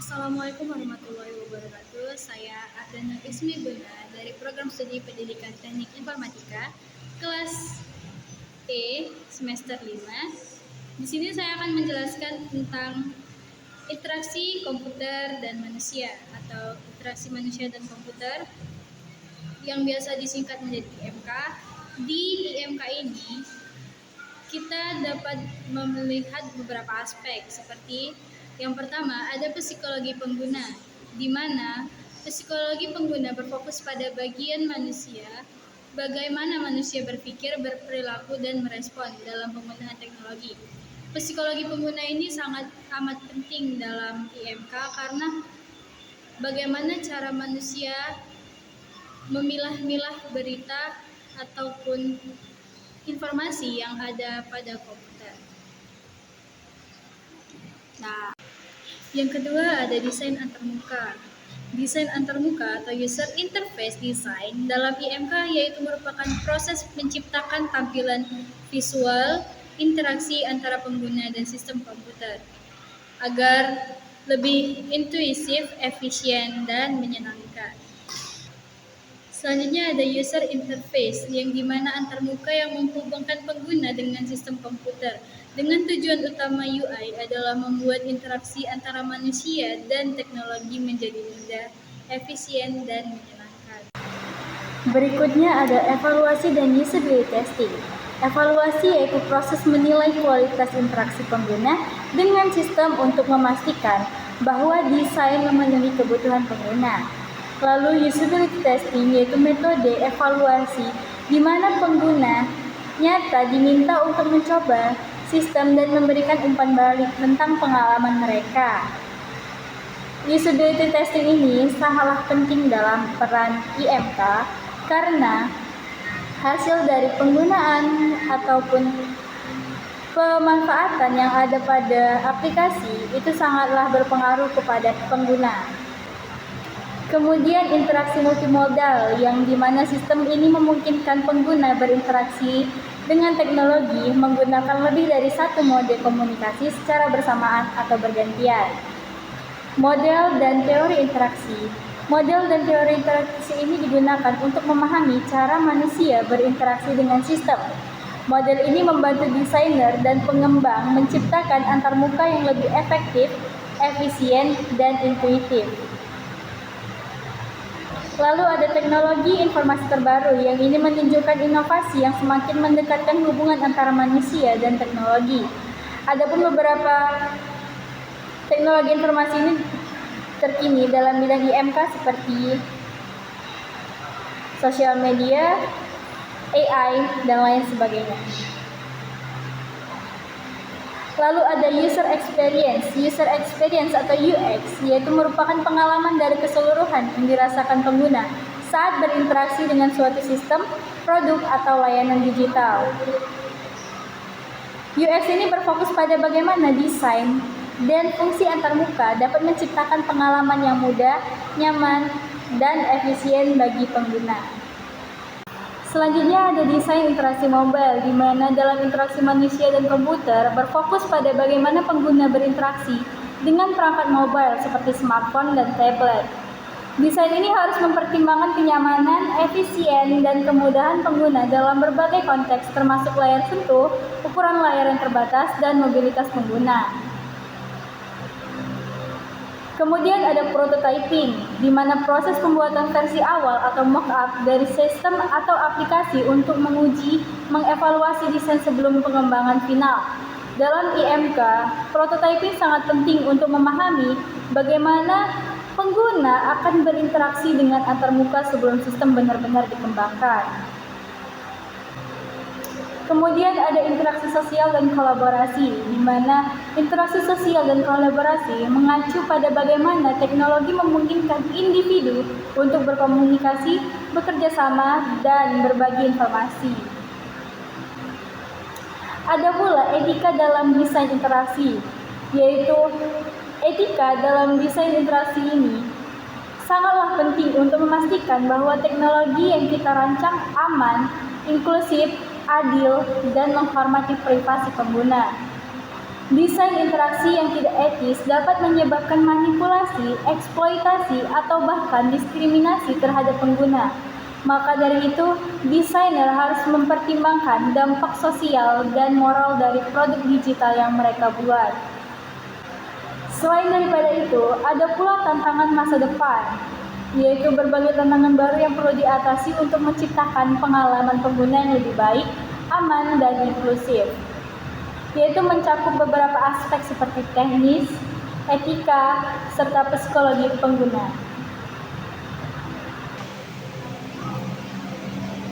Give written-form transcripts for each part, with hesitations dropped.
Assalamualaikum warahmatullahi wabarakatuh. Saya Ardana Ismi Buna dari Program Studi Pendidikan Teknik Informatika kelas E semester 5. Di sini saya akan menjelaskan tentang interaksi komputer dan manusia atau interaksi manusia dan komputer yang biasa disingkat menjadi IMK. Di IMK ini kita dapat melihat beberapa aspek seperti yang pertama ada psikologi pengguna, di mana psikologi pengguna berfokus pada bagian manusia, bagaimana manusia berpikir, berperilaku, dan merespon dalam penggunaan teknologi. Psikologi pengguna ini sangat amat penting dalam IMK karena bagaimana cara manusia memilah-milah berita ataupun informasi yang ada pada komputer. Nah, yang kedua ada desain antarmuka. Desain antarmuka atau user interface design dalam IMK yaitu merupakan proses menciptakan tampilan visual interaksi antara pengguna dan sistem komputer agar lebih intuitif, efisien, dan menyenangkan. Selanjutnya ada user interface yang dimana antarmuka yang menghubungkan pengguna dengan sistem komputer. Dengan tujuan utama UI adalah membuat interaksi antara manusia dan teknologi menjadi mudah, efisien, dan menyenangkan. Berikutnya ada evaluasi dan usability testing. Evaluasi yaitu proses menilai kualitas interaksi pengguna dengan sistem untuk memastikan bahwa desain memenuhi kebutuhan pengguna. Lalu usability testing yaitu metode evaluasi di mana pengguna nyata diminta untuk mencoba sistem dan memberikan umpan balik tentang pengalaman mereka. Usability testing ini sangatlah penting dalam peran IMK karena hasil dari penggunaan ataupun pemanfaatan yang ada pada aplikasi itu sangatlah berpengaruh kepada pengguna. Kemudian interaksi multimodal yang dimana sistem ini memungkinkan pengguna berinteraksi dengan teknologi menggunakan lebih dari satu mode komunikasi secara bersamaan atau bergantian. Model dan teori interaksi. Model dan teori interaksi ini digunakan untuk memahami cara manusia berinteraksi dengan sistem. Model ini membantu desainer dan pengembang menciptakan antarmuka yang lebih efektif, efisien, dan intuitif. Lalu ada teknologi informasi terbaru yang ini menunjukkan inovasi yang semakin mendekatkan hubungan antara manusia dan teknologi. Adapun beberapa teknologi informasi ini terkini dalam bidang IMK seperti sosial media, AI, dan lain sebagainya. Lalu ada user experience. User experience atau UX yaitu merupakan pengalaman dari keseluruhan yang dirasakan pengguna saat berinteraksi dengan suatu sistem, produk, atau layanan digital. UX ini berfokus pada bagaimana desain dan fungsi antarmuka dapat menciptakan pengalaman yang mudah, nyaman, dan efisien bagi pengguna. Selanjutnya ada desain interaksi mobile, di mana dalam interaksi manusia dan komputer berfokus pada bagaimana pengguna berinteraksi dengan perangkat mobile seperti smartphone dan tablet. Desain ini harus mempertimbangkan kenyamanan, efisien, dan kemudahan pengguna dalam berbagai konteks termasuk layar sentuh, ukuran layar yang terbatas, dan mobilitas pengguna. Kemudian ada prototyping, di mana proses pembuatan versi awal atau mock-up dari sistem atau aplikasi untuk menguji, mengevaluasi desain sebelum pengembangan final. Dalam IMK, prototyping sangat penting untuk memahami bagaimana pengguna akan berinteraksi dengan antarmuka sebelum sistem benar-benar dikembangkan. Kemudian ada interaksi sosial dan kolaborasi, di mana interaksi sosial dan kolaborasi mengacu pada bagaimana teknologi memungkinkan individu untuk berkomunikasi, bekerja sama, dan berbagi informasi. Ada pula etika dalam desain interaksi, yaitu etika dalam desain interaksi ini sangatlah penting untuk memastikan bahwa teknologi yang kita rancang aman, inklusif, adil, dan menghormati privasi pengguna. Desain interaksi yang tidak etis dapat menyebabkan manipulasi, eksploitasi, atau bahkan diskriminasi terhadap pengguna. Maka dari itu, desainer harus mempertimbangkan dampak sosial dan moral dari produk digital yang mereka buat. Selain daripada itu, ada pula tantangan masa depan, yaitu berbagai tantangan baru yang perlu diatasi untuk menciptakan pengalaman pengguna yang lebih baik, aman, dan inklusif, yaitu mencakup beberapa aspek seperti teknis, etika, serta psikologi pengguna.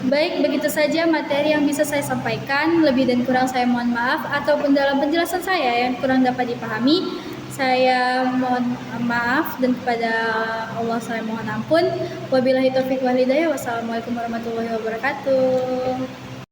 Baik, begitu saja materi yang bisa saya sampaikan. Lebih dan kurang saya mohon maaf, ataupun dalam penjelasan saya yang kurang dapat dipahami, saya mohon maaf, dan kepada Allah saya mohon ampun. Wabillahi taufiq wal hidayah. Wassalamualaikum warahmatullahi wabarakatuh.